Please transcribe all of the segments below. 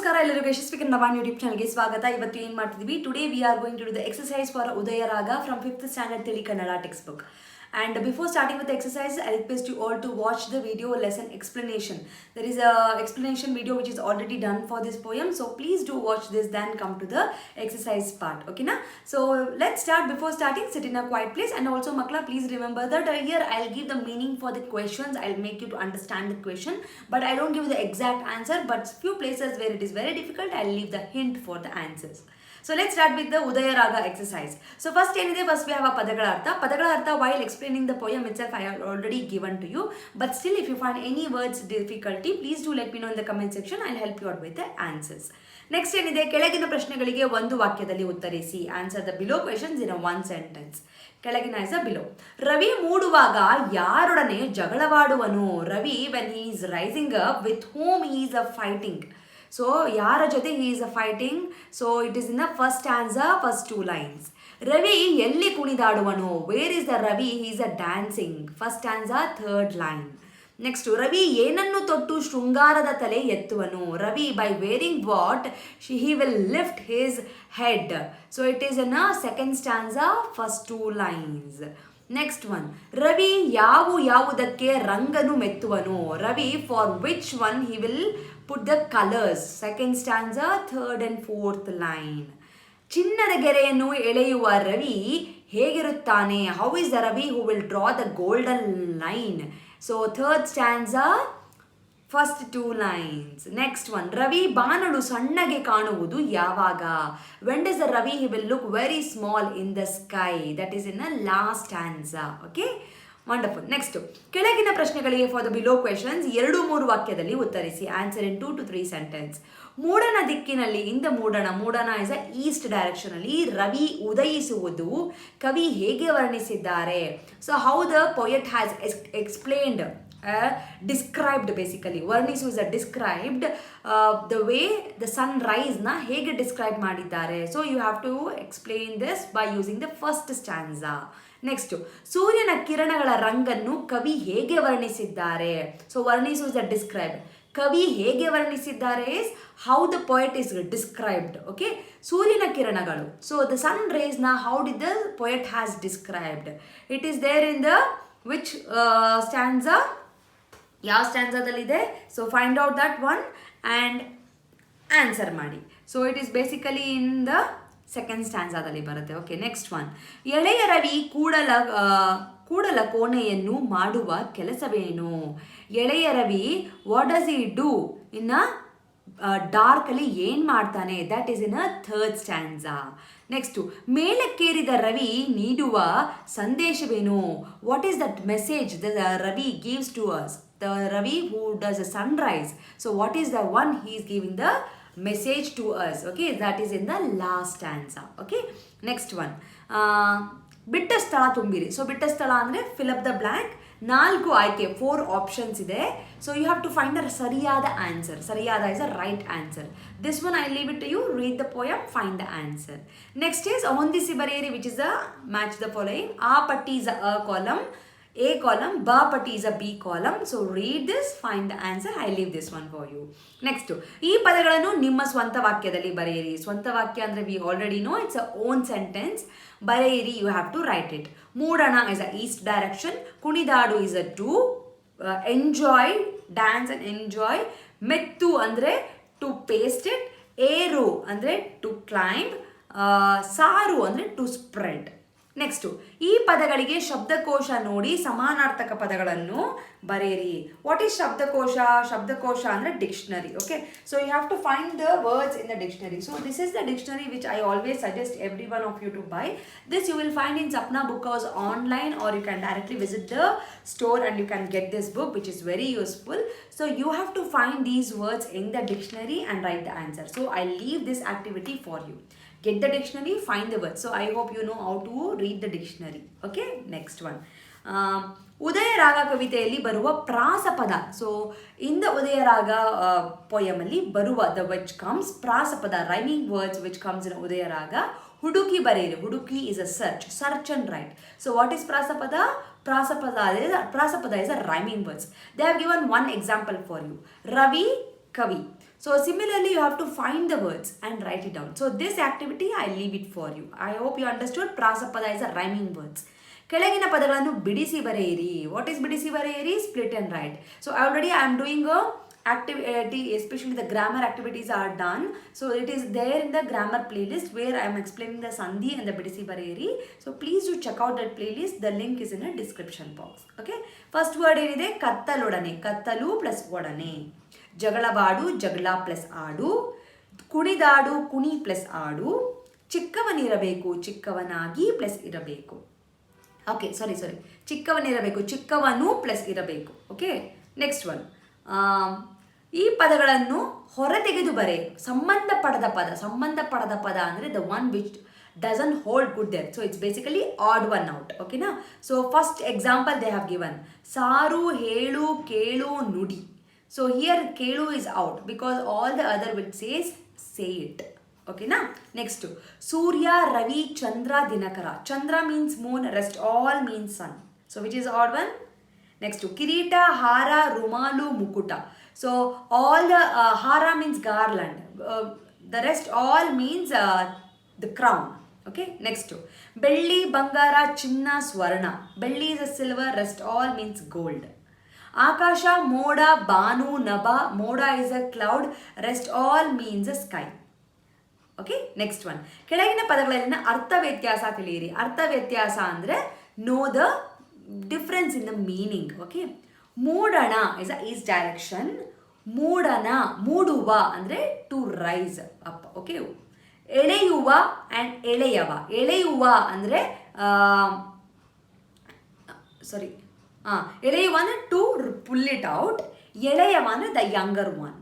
ನಮಸ್ಕಾರ ಎಲ್ಲರಿಗೂ ಯಶಸ್ವಿ ಕನ್ನಡವಾಣಿ ಯೂಟ್ಯೂಬ್ ಚಾನಲ್ಗೆ ಸ್ವಾಗತ. ಇವತ್ತು ಏನು ಮಾಡ್ತಿದ್ವಿ, today we are going to do the exercise for Udayaraaga from 5th standard Tili Kannada textbook. And before starting with the exercise, I request you all to watch the video lesson explanation. There is a explanation video which is already done for this poem, so please do watch this, then come to the exercise part. Okay na? So let's start. Before starting, sit in a quiet place, and also makla, please remember that here I'll give the meaning for the questions. I'll make you to understand the question, but I don't give the exact answer, but few places where it is very difficult, I'll leave the hint for the answers. So let's start with the Udayaraaga exercise. So first we have a padagala artha. Padagala artha, while explaining the poem itself, I have already given to you. But still, if you find any words difficulty, please do let me know in the comment section. I'll help you out with the answers. Next ಏನಿದೆ, ಕೆಳಗಿನ ಪ್ರಶ್ನೆಗಳಿಗೆ ಒಂದು ವಾಕ್ಯದಲ್ಲಿ ಉತ್ತರಿಸಿ. Answer the below questions in a one sentence. ಕೆಳಗಿನ is a below. Ravi ಮೂಡುವಾಗ ಯಾರೊಡನೆ ಜಗಳವಾಡುವನು? Ravi, when he is rising up, with whom he is fighting? So, ಯಾರ ಜೊತೆ he is fighting? So, it is in the first stanza, first two lines. Ravi ಎಲ್ಲಿ ಕುಣಿದಾಡುವನು? Where is the Ravi? He is dancing. First stanza, third line. Next, Ravi ಏನನ್ನು ತೊಟ್ಟು ಶೃಂಗಾರದ ತಲೆ ಎತ್ತುವನು? Ravi, by wearing what, he will lift his head. So, it is in a second stanza, first two lines. Next one, Ravi ಯಾವುದಕ್ಕೆ ರಂಗನು ಮೆತ್ತುವನು? Ravi, for which one he will put the colors? Second stanza, third and fourth line. ಚಿನ್ನದ ಗೆರೆಯನ್ನು ಎಳೆಯುವ Ravi ಹೇಗಿರುತ್ತಾನೆ? How is the Ravi who will draw the golden line? So third stanza, first two lines. Next one, Ravi ಬಾನಳು ಸಣ್ಣಗೆ ಕಾಣುವುದು ಯಾವಾಗ? When does the Ravi he will look very small in the sky? That is in the last stanza. Okay, wonderful. Next, ಕೆಳಗಿನ ಪ್ರಶ್ನೆಗಳಿಗೆ for the below questions 2-3 ವಾಕ್ಯದಲ್ಲಿ ಉತ್ತರಿಸಿ. Answer in 2 to 3 sentence. ಮೂಡಣ ದಿಕ್ಕಿನಲ್ಲಿ, ಇಂದ ಮೂಡಣ is a east direction ಅಲ್ಲಿ ರವಿ ಉದಯಿಸುವುದು ಕವಿ ಹೇಗೆ ವರ್ಣಿಸಿದ್ದಾರೆ? So how the poet has explained, described basically. ವರ್ಣಿಸು is a described the way the sunrise na ಹೇಗೆ describe ಮಾಡಿದ್ದಾರೆ. So you have to explain this by using the first stanza. Next, ಸೂರ್ಯನ ಕಿರಣಗಳ ರಂಗನ್ನು ಕವಿ ಹೇಗೆ ವರ್ಣಿಸಿದ್ದಾರೆ? ಸೊ ವರ್ಣಿಸು is a describe. ಕವಿ ಹೇಗೆ ವರ್ಣಿಸಿದ್ದಾರೆ is how the poet is described. Okay, ಸೂರ್ಯನ ಕಿರಣಗಳು. So the sun rays na how did the poet has described? It is there in the which stanza? ಯಾವ ಸ್ಟ್ಯಾನ್ಸಾದಲ್ಲಿದೆ? So find out that one and answer ಮಾಡಿ. So it is basically in the second ಸ್ಟ್ಯಾನ್ಸಾದಲ್ಲಿ ಬರುತ್ತೆ. Okay, next one, ಎಳೆಯ ರವಿ ಕೂಡಲ ಕೋಣೆಯನ್ನು ಮಾಡುವ ಕೆಲಸವೇನು? ಎಳೆಯ ರವಿ what does he do in ಡಾರ್ಕಲ್ಲಿ ಏನು ಮಾಡ್ತಾನೆ? That is in a third stanza. Next, ಮೇಲಕ್ಕೇರಿದ ರವಿ ನೀಡುವ ಸಂದೇಶವೇನು? What is that message the Ravi gives to us? The Ravi who does a sunrise. So what is the one he is giving the message to us? Okay, that is in the last stanza. Okay, next one, ಬಿಟ್ಟ ಸ್ಥಳ ತುಂಬಿರಿ. So ಬಿಟ್ಟ ಸ್ಥಳ ಅಂದರೆ fill up the blank. 4 ಆಯ್ಕೆ, 4 options ಇದೆ. So you have to find a ಸರಿಯಾದ answer. ಸರಿಯಾದ is a right answer. This one I leave it to you. Read the poem, find the answer. Next is ಹೊಂದಿಸಿ ಬರೆಯಿರಿ, which is a match the following. ಆ ಪಟ್ಟಿ is a column, A column, ba patti is a B column. So read this, find the answer. I leave this one for you. Next, ಈ ಪದಗಳನ್ನು ನಿಮ್ಮ ಸ್ವಂತ ವಾಕ್ಯದಲ್ಲಿ ಬರೆಯಿರಿ. ಸ್ವಂತ ವಾಕ್ಯ ಅಂದರೆ we already know it's a own sentence. ಬರೆಯಿರಿ, you have to write it. ಮೂಡಣ is a east direction. ಕುಣಿದಾಡು is a do. Enjoy, dance and enjoy. ಮೆತ್ತು ಅಂದರೆ to paste it. ಏರು ಅಂದರೆ to climb. ಸಾರು ಅಂದರೆ to spread. ನೆಕ್ಸ್ಟು, ಈ ಪದಗಳಿಗೆ ಶಬ್ದಕೋಶ ನೋಡಿ ಸಮಾನಾರ್ಥಕ ಪದಗಳನ್ನು ಬರೆಯಿರಿ. ವಾಟ್ ಈಸ್ ಶಬ್ದಕೋಶ? ಶಬ್ದಕೋಶ ಅಂದರೆ dictionary. Okay, so you have to find the words in the dictionary. So this is the dictionary which I always suggest every one of you to buy. This you will find in Sapna book house online, or you can directly visit the store and you can get this book, which is very useful. So you have to find these words in the dictionary and write the answer. So I leave this activity for you. Get the dictionary, find the words. So I hope you know how to read the dictionary. Okay, next one. Udayaraga ಕವಿತೆಯಲ್ಲಿ ಬರುವ ಪ್ರಾಸಪದ. So in the Udayaraga ಪೊಯಮಲ್ಲಿ ಬರುವ the which comes ಪ್ರಾಸಪದ, rhyming words which comes in Udayaraga. ಹುಡುಕಿ ಬರೆಯಿರಿ. ಹುಡುಕಿ is a search and write. So what is prasappada? Prasappada is a rhyming words. They have given one example for you. Ravi, Kavi. So similarly, you have to find the words and write it down. So this activity, I leave it for you. I hope you understood. Prasapada is a rhyming words. ಕೆಳಗಿನ ಪದಗಳನ್ನು ಬಿಡಿಸಿ ಬರೆಯಿರಿ. What is ಬಿಡಿಸಿ ಬರೆಯಿರಿ? Split and write. So already I am doing a activity, especially the grammar activities are done. So it is there in the grammar playlist where I am explaining the sandhi and the bidisi bareri. So please do check out that playlist. The link is in the description box. Okay. First word ಏನಿದೆ? ಕತ್ತಲೊಡನೆ. ಕತ್ತಲು plus ಒಡನೆ. ಜಗಳವಾಡು, ಜಗಳ plus ಆಡು. ಕುಣಿದಾಡು, ಕುಣಿ plus ಆಡು. ಚಿಕ್ಕವನಿರಬೇಕು, ಚಿಕ್ಕವನಾಗಿ plus ಇರಬೇಕು. Okay, ಸಾರಿ ಚಿಕ್ಕವನಿರಬೇಕು, ಚಿಕ್ಕವನು plus ಇರಬೇಕು. Okay, next one. ಈ ಪದಗಳನ್ನು ಹೊರತೆಗೆದು ಬರೆ. ಸಂಬಂಧಪಡದ ಪದ ಅಂದರೆ the one which doesn't hold good there. So it's basically odd one out. Okay na? So first example they have given. Saru, helu, kelu, nudi. So here kelu is out because all the other will says say it. Okay na? Next. Surya, Ravi, Chandra, Dinakara. Chandra means moon, rest all means sun. So which is odd one? Next. Kirita, Hara, Rumalu, Mukuta. So all the Hara means garland. The rest all means the crown. Okay, next. Belli, Bangara, Chinna, Swarna. Belli is a silver, rest all means gold. Akasha, Moda, Banu, Naba. Moda is a cloud, rest all means a sky. Okay, next one. ಕೆಳಗಿನ ಪದಗಳಲ್ಲಿನ ಅರ್ಥ ವ್ಯತ್ಯಾಸ ತಿಳಿಯಿರಿ. ಅರ್ಥ ವ್ಯತ್ಯಾಸ ಅಂದರೆ know the difference in the meaning. Okay, ಮೂಡಣ is a east direction. ಮೂಡನ, ಮೂಡುವ ಅಂದರೆ to rise up. Okay, ಎಳೆಯುವ and ಎಳೆಯವ. ಎಳೆಯುವ ಅಂದರೆ ಎಳೆಯುವ ಅಂದರೆ ಟು ಪುಲ್ ಇಟ್ ಔಟ್. ಎಳೆಯವ ಅಂದರೆ ದ ಯಂಗರ್ ಒನ್.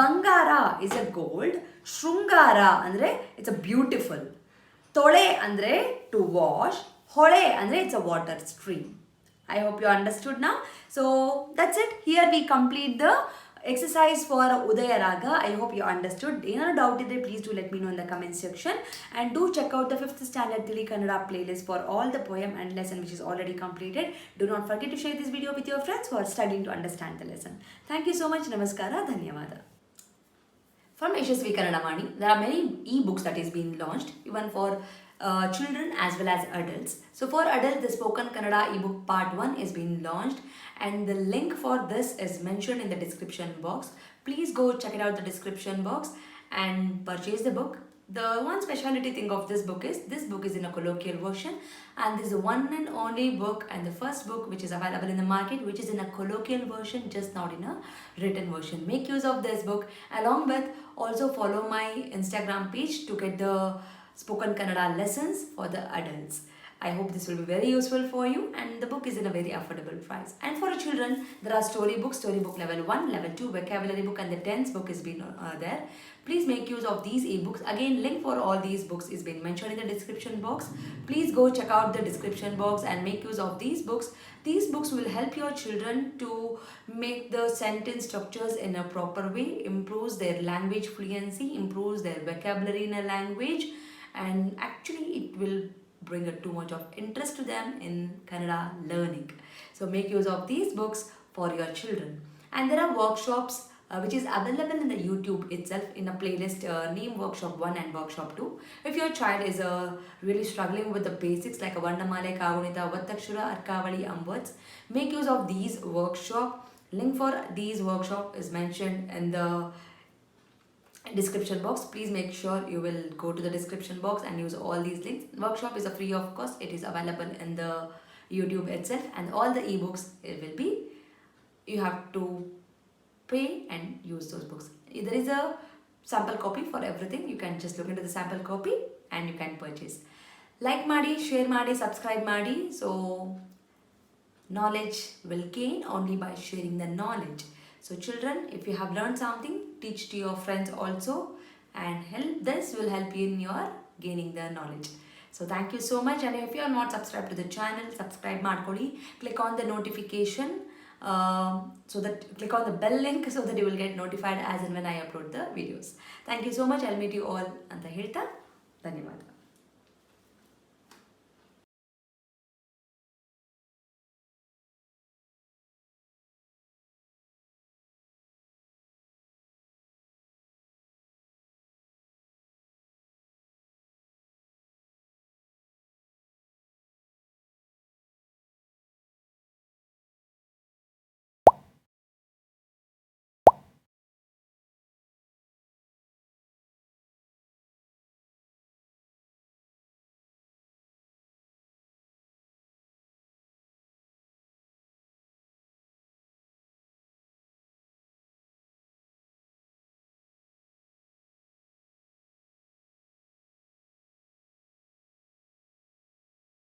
ಬಂಗಾರ ಇಸ್ ಅ ಗೋಲ್ಡ್. ಶೃಂಗಾರ ಅಂದರೆ ಇಟ್ಸ್ ಅ ಬ್ಯೂಟಿಫುಲ್. ತೊಳೆ ಅಂದರೆ ಟು ವಾಶ್. ಹೊಳೆ ಅಂದರೆ it's a water stream. I hope you understood now. So that's it. Here we complete the exercise for Udayaraaga. I hope you understood. Any doubt is there, please do let me know in the comment section. And do check out the 5th standard Tili Kannada playlist for all the poem and lesson which is already completed. Do not forget to share this video with your friends who are studying to understand the lesson. Thank you so much. Namaskara. Dhanyavada. From Yashaswi Kannada Vaani, there are many e-books that is being launched even for children as well as adults. So for adults, the Spoken Kannada ebook part 1 is being launched and the link for this is mentioned in the description box. Please go check it out the description box and purchase the book. The one speciality thing of this book is in a colloquial version, and this is the one and only book and the first book which is available in the market which is in a colloquial version, just not in a written version. Make use of this book. Along with, also follow my Instagram page to get the Spoken Kannada lessons for the adults. I hope this will be very useful for you, and the book is in a very affordable price. And for children, there are storybook level 1, level 2, vocabulary book, and the tense book is been there. Please make use of these ebooks. Again, link for all these books is been mentioned in the description box. Please go check out the description box and make use of these books. These books will help your children to make the sentence structures in a proper way, improves their language fluency, improves their vocabulary in a language, and actually it will bring too much of interest to them in Kannada learning. So make use of these books for your children. And there are workshops which is available in the YouTube itself in a playlist named Workshop 1 and Workshop 2. If your child is really struggling with the basics like a Varnamale, Kagunita, Vattakshura, Arkavali, words, make use of these workshop. Link for these workshop is mentioned in the description box. Please make sure you will go to the description box and use all these links. Workshop is a free of cost. It is available in the YouTube itself, and all the ebooks it will be, you have to pay and use those books. There is a sample copy for everything. You can just look into the sample copy and you can purchase. Like maadi, share maadi, subscribe maadi. So knowledge will gain only by sharing the knowledge. So children, if you have learned something, teach to your friends also, and this will help you in your gaining the knowledge. So thank you so much, and if you are not subscribed to the channel, subscribe ಮಾಡ್ಕೊಳ್ಳಿ. Click on the notification, click on the bell link so that you will get notified as and when I upload the videos. Thank you so much. I'll meet you all ಅಂತ ಹೇಳ್ತಾ